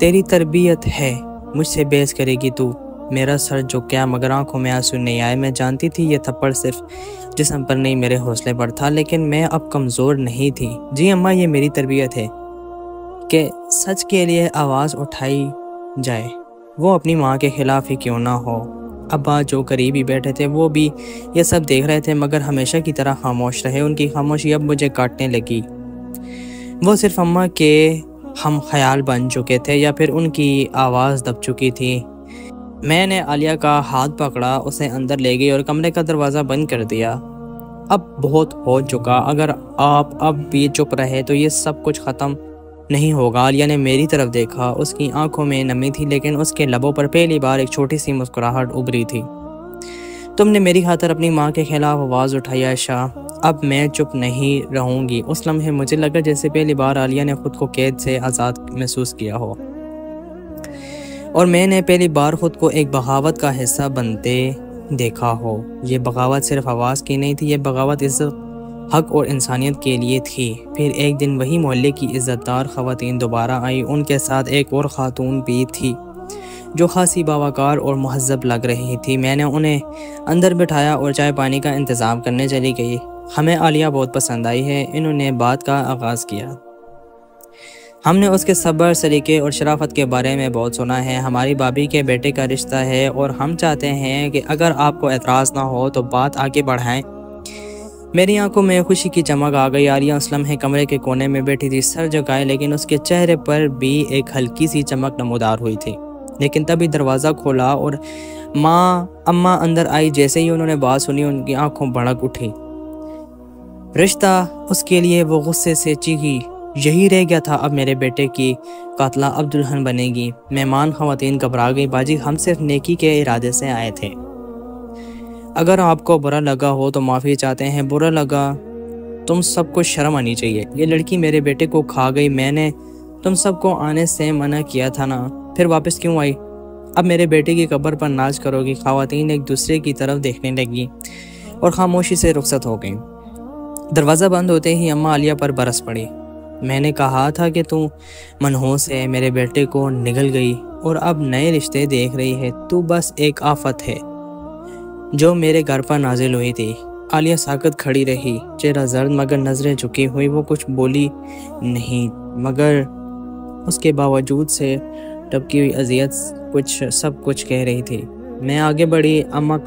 تیری تربیت ہے، مجھ سے بحث کرے گی تو؟ میرا سر جھکا مگر آنکھوں میں آنسو نہیں آئے۔ میں جانتی تھی یہ تھپڑ صرف جسم پر نہیں میرے حوصلے پر تھا، لیکن میں اب کمزور نہیں تھی۔ جی اماں، یہ میری تربیت ہے کہ سچ کے لیے آواز اٹھائی جائے، وہ اپنی ماں کے خلاف ہی کیوں نہ ہو۔ ابا جو قریب ہی بیٹھے تھے وہ بھی یہ سب دیکھ رہے تھے، مگر ہمیشہ کی طرح خاموش رہے۔ ان کی خاموشی اب مجھے کاٹنے لگی۔ وہ صرف اماں کے ہم خیال بن چکے تھے یا پھر ان کی آواز دب چکی تھی۔ میں نے عالیہ کا ہاتھ پکڑا، اسے اندر لے گئی اور کمرے کا دروازہ بند کر دیا۔ اب بہت ہو چکا، اگر آپ اب بھی چپ رہے تو یہ سب کچھ ختم نہیں ہوگا۔ عالیہ نے میری طرف دیکھا، اس کی آنکھوں میں نمی تھی، لیکن اس کے لبوں پر پہلی بار ایک چھوٹی سی مسکراہٹ ابھری تھی۔ تم نے میری خاطر اپنی ماں کے خلاف آواز اٹھائی عائشہ، اب میں چپ نہیں رہوں گی۔ اس لمحے مجھے لگا جیسے پہلی بار عالیہ نے خود کو قید سے آزاد محسوس کیا ہو، اور میں نے پہلی بار خود کو ایک بغاوت کا حصہ بنتے دیکھا ہو۔ یہ بغاوت صرف آواز کی نہیں تھی، یہ بغاوت عزت، حق اور انسانیت کے لیے تھی۔ پھر ایک دن وہی محلے کی عزت دار خواتین دوبارہ آئیں، ان کے ساتھ ایک اور خاتون بھی تھی جو خاصی باوقار اور مہذب لگ رہی تھی۔ میں نے انہیں اندر بٹھایا اور چائے پانی کا انتظام کرنے چلی گئی۔ ہمیں عالیہ بہت پسند آئی ہے، انہوں نے بات کا آغاز کیا۔ ہم نے اس کے صبر، سلیقے اور شرافت کے بارے میں بہت سنا ہے۔ ہماری بھابھی کے بیٹے کا رشتہ ہے اور ہم چاہتے ہیں کہ اگر آپ کو اعتراض نہ ہو تو بات آگے بڑھائیں۔ میری آنکھوں میں خوشی کی چمک آ گئی۔ عالیہ اس لمحے کمرے کے کونے میں بیٹھی تھی، سر جھکائے، لیکن اس کے چہرے پر بھی ایک ہلکی سی چمک نمودار ہوئی تھی۔ لیکن تبھی دروازہ کھولا اور اماں اندر آئی۔ جیسے ہی انہوں نے بات سنی، ان کی آنکھوں بھڑک اٹھی۔ رشتہ، اس کے لیے وہ غصے سے چیخی، یہی رہ گیا تھا، اب میرے بیٹے کی قاتلہ اب دلہن بنے گی۔ مہمان خواتین گھبرا گئی۔ باجی، ہم صرف نیکی کے ارادے سے آئے تھے، اگر آپ کو برا لگا ہو تو معافی چاہتے ہیں۔ برا لگا؟ تم سب کو شرم آنی چاہیے، یہ لڑکی میرے بیٹے کو کھا گئی۔ میں نے تم سب کو آنے سے منع کیا تھا نا، پھر واپس کیوں آئی؟ اب میرے بیٹے کی قبر پر ناچ کرو گی؟ خواتین ایک دوسرے کی طرف دیکھنے لگی اور خاموشی سے رخصت ہو گئیں۔ دروازہ بند ہوتے ہی اماں عالیہ پر برس پڑی۔ میں نے کہا تھا کہ تو منحوس ہے، میرے بیٹے کو نگل گئی اور اب نئے رشتے دیکھ رہی ہے۔ تو بس ایک آفت ہے جو میرے گھر پر نازل ہوئی تھی۔ عالیہ ساکت کھڑی رہی، چہرہ زرد مگر نظریں جھکی ہوئی۔ وہ کچھ بولی نہیں، مگر اس کے باوجود سے ٹپکی ہوئی اذیت سب کچھ کہہ رہی تھی۔ میں آگے بڑھی۔ اماں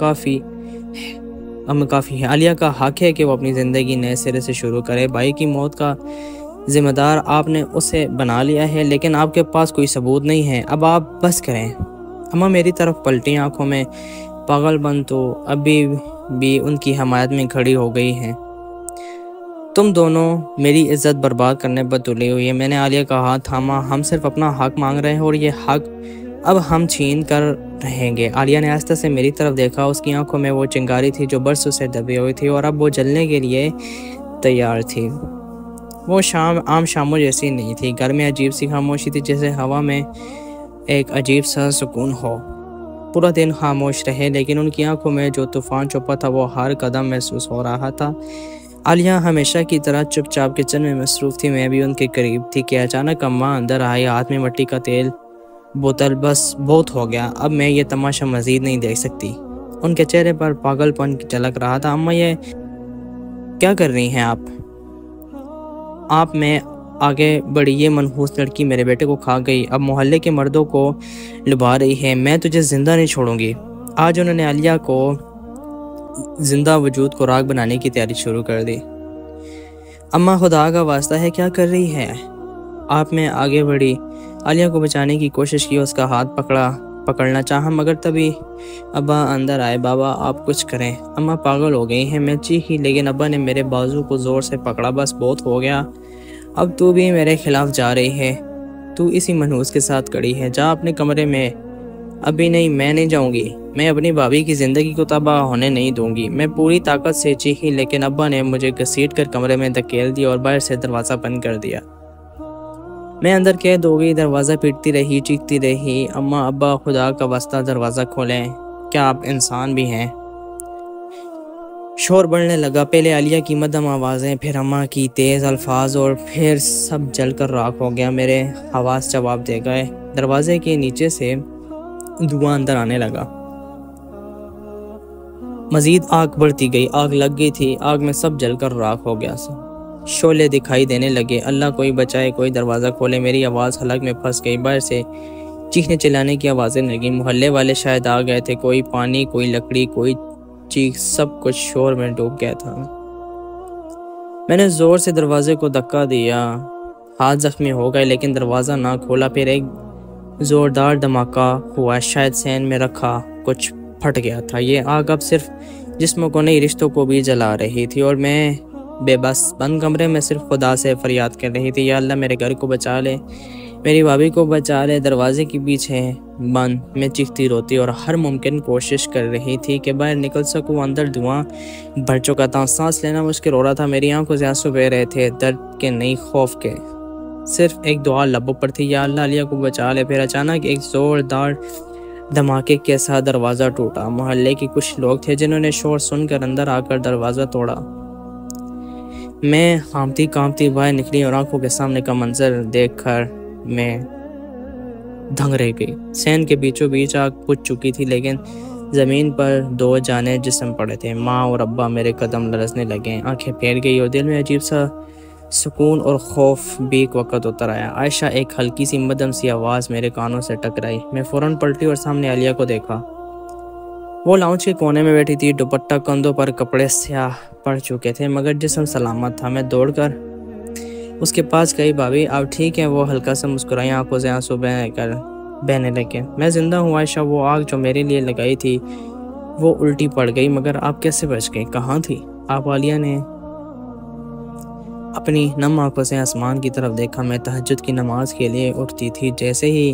کافی ہے، عالیہ کا حق ہے کہ وہ اپنی زندگی نئے سرے سے شروع کرے۔ بھائی کی موت کا ذمہ دار آپ نے اسے بنا لیا ہے، لیکن آپ کے پاس کوئی ثبوت نہیں ہے۔ اب آپ بس کریں۔ اماں میری طرف پلٹی، آنکھوں میں پاگل بن تو ابھی بھی ان کی حمایت میں کھڑی ہو گئی ہیں۔ تم دونوں میری عزت برباد کرنے پر تلی ہوئی ہے۔ میں نے عالیہ کا ہاتھ تھاما۔ ہم صرف اپنا حق مانگ رہے ہیں اور یہ حق اب ہم چھین کر رہیں گے۔ عالیہ نے آہستہ سے میری طرف دیکھا۔ اس کی آنکھوں میں وہ چنگاری تھی جو برسوں سے دبی ہوئی تھی اور اب وہ جلنے کے لیے تیار تھی۔ وہ شام عام شاموں جیسی نہیں تھی۔ گھر میں عجیب سی خاموشی تھی، جیسے ہوا میں ایک عجیب سا سکون ہو۔ پورا دن خاموش رہے، لیکن ان کی آنکھوں میں جو طوفان چھپا تھا وہ ہر قدم محسوس ہو رہا تھا۔ عالیہ ہمیشہ کی طرح چپ چاپ کچن میں مصروف تھی، میں بھی ان کے قریب تھی کہ اچانک اماں اندر آئی، ہاتھ میں مٹی کا تیل بوتل۔ بس بہت ہو گیا، اب میں یہ تماشا مزید نہیں دیکھ سکتی۔ ان کے چہرے پر پاگل پن جھلک رہا تھا۔ اماں، یہ کیا کر رہی ہیں آپ؟ میں آگے بڑھی۔ یہ منحوس لڑکی میرے بیٹے کو کھا گئی، اب محلے کے مردوں کو لبھا رہی ہے۔ میں تجھے زندہ نہیں چھوڑوں گی۔ آج انہوں نے عالیہ کو زندہ وجود کو راکھ بنانے کی تیاری شروع کر دی۔ اماں، خدا کا واسطہ ہے، کیا کر رہی ہے آپ؟ میں آگے بڑھی، عالیہ کو بچانے کی کوشش کی، اس کا ہاتھ پکڑنا چاہا، مگر تبھی ابا اندر آئے۔ بابا، آپ کچھ کریں، اماں پاگل ہو گئی ہیں۔ میں چیخی، لیکن ابا نے میرے بازو کو زور سے پکڑا۔ بس بہت ہو گیا، اب تو بھی میرے خلاف جا رہی ہے۔ تو اسی منحوس کے ساتھ کڑی ہے، جا اپنے کمرے میں۔ ابھی نہیں، میں نہیں جاؤں گی، میں اپنی بھابھی کی زندگی کو تباہ ہونے نہیں دوں گی۔ میں پوری طاقت سے چیخی، لیکن ابا نے مجھے گھسیٹ کر کمرے میں دھکیل دیا اور باہر سے دروازہ بند کر دیا۔ میں اندر قید ہو گئی، دروازہ پیٹتی رہی، چیختی رہی، اماں، ابا، خدا کا واسطہ دروازہ کھولیں، کیا آپ انسان بھی ہیں؟ شور بڑھنے لگا، پہلے عالیہ کی مدھم آوازیں، پھر اماں کی تیز الفاظ، اور پھر سب جل کر راکھ ہو گیا۔ میرے حواس جواب دے گئے۔ دروازے کے نیچے سے دھواں اندر آنے لگا۔ مزید آگ بڑھتی گئی، آگ لگ گئی تھی، آگ میں سب جل کر راکھ ہو گیا۔ شعلے دکھائی دینے لگے۔ اللہ کوئی بچائے، کوئی دروازہ کھولے۔ میری آواز حلق میں پھنس گئی۔ باہر سے چیخنے چلانے کی آوازیں لگیں۔ محلے والے شاید آ گئے تھے، کوئی پانی، کوئی لکڑی، کوئی چیخ، سب کچھ شور میں ڈوب گیا تھا۔ میں نے زور سے دروازے کو دھکا دیا، ہاتھ زخمی ہو گئے، لیکن دروازہ نہ کھولا۔ پھر ایک زوردار دھماکہ ہوا، شاید سین میں رکھا کچھ پھٹ گیا تھا۔ یہ آگ اب صرف جسموں کو نہیں، رشتوں کو بھی جلا رہی تھی، اور میں بے بس بند کمرے میں صرف خدا سے فریاد کر رہی تھی، یا اللہ میرے گھر کو بچا لے، میری بھابھی کو بچا لے دروازے کے پیچھے بند میں چیختی روتی اور ہر ممکن کوشش کر رہی تھی کہ باہر نکل سکوں۔ اندر دھواں بھر چکا تھا، سانس لینا مشکل ہو رہا تھا، میری آنکھوں سے آنسو بہہ رہے تھے، درد کے نہیں خوف کے۔ صرف ایک دعا لبوں پر تھی، یا اللہ عالیہ کو بچا لے۔ پھر اچانک ایک زوردار دھماکے کے ساتھ دروازہ ٹوٹا۔ محلے کے کچھ لوگ تھے جنہوں نے شور سن کر اندر آ کر دروازہ توڑا۔ میں ہامتی کانپتی باہر نکلی اور آنکھوں کے سامنے کا منظر دیکھ کر میں دھنگ رہ گئی۔ صحن کے بیچوں بیچ آگ بجھ چکی تھی، لیکن زمین پر دو جانے جسم پڑے تھے۔ ماں اور ابا۔ میرے قدم لرزنے لگے، آنکھیں پھیر گئی اور دل میں عجیب سا سکون اور خوف بھی ایک وقت اتر آیا۔ عائشہ، ایک ہلکی سی مدھم سی آواز میرے کانوں سے ٹکرائی۔ میں فوراً پلٹی اور سامنے عالیہ کو دیکھا۔ وہ لاؤنج کے کونے میں بیٹھی تھی، دوپٹہ کندھوں پر، کپڑے سیاہ پڑ چکے تھے مگر جسم سلامت تھا۔ میں دوڑ کر اس کے پاس گئی۔ بھابھی آپ ٹھیک ہیں؟ وہ ہلکا سا مسکرائی، آنکھوں سے آنسو بہنے لگے۔ میں زندہ ہوں عائشہ، وہ آگ جو میرے لیے لگائی تھی وہ الٹی پڑ گئی، مگر آپ کیسے بچ گئی؟ کہاں تھی آپ؟ عالیہ نے اپنی نم آنکھوں سے آسمان کی طرف دیکھا۔ میں تہجد کی نماز کے لیے اٹھتی تھی، جیسے ہی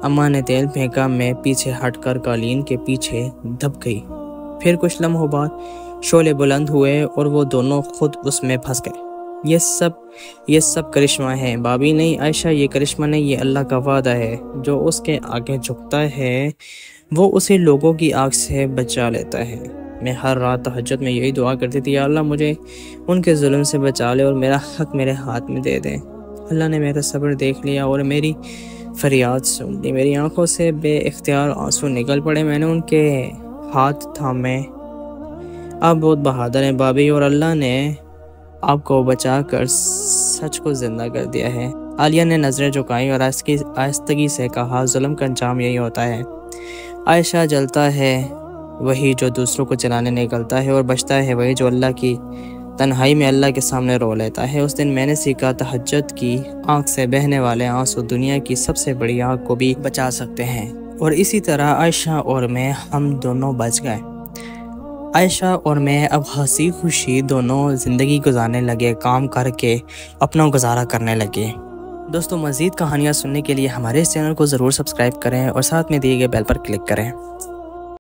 اماں نے تیل پھینکا میں پیچھے ہٹ کر قالین کے پیچھے دب گئی۔ پھر کچھ لمحوں بعد شعلے بلند ہوئے اور وہ دونوں خود اس میں پھنس گئے۔ یہ سب کرشمہ ہے بھابھی۔ نہیں عائشہ، یہ کرشمہ نہیں، یہ اللہ کا وعدہ ہے۔ جو اس کے آگے جھکتا ہے وہ اسے لوگوں کی آگ سے بچا لیتا ہے۔ میں ہر رات تہجد میں یہی دعا کرتی تھی، یا اللہ مجھے ان کے ظلم سے بچا لے اور میرا حق میرے ہاتھ میں دے دے۔ اللہ نے میرا صبر دیکھ لیا اور میری فریاد سن لی۔ میری آنکھوں سے بے اختیار آنسو نکل پڑے۔ میں نے ان کے ہاتھ تھامے۔ آپ بہت بہادر ہیں بھابھی، اور اللہ نے آپ کو بچا کر سچ کو زندہ کر دیا ہے۔ عالیہ نے نظریں جھکائیں اور آہستگی سے کہا، ظلم کا انجام یہی ہوتا ہے عائشہ، جلتا ہے وہی جو دوسروں کو جلانے نکلتا ہے، اور بچتا ہے وہی جو اللہ کی تنہائی میں اللہ کے سامنے رو لیتا ہے۔ اس دن میں نے سیکھا، تہجد کی آنکھ سے بہنے والے آنسو دنیا کی سب سے بڑی آگ کو بھی بچا سکتے ہیں۔ اور اسی طرح عائشہ اور میں، ہم دونوں بچ گئے۔ عائشہ اور میں اب ہنسی خوشی دونوں زندگی گزارنے لگے، کام کر کے اپنا گزارا کرنے لگے۔ دوستوں، مزید کہانیاں سننے کے لیے ہمارے اس چینل کو ضرور سبسکرائب کریں اور ساتھ میں دیے گئے بیل پر کلک کریں۔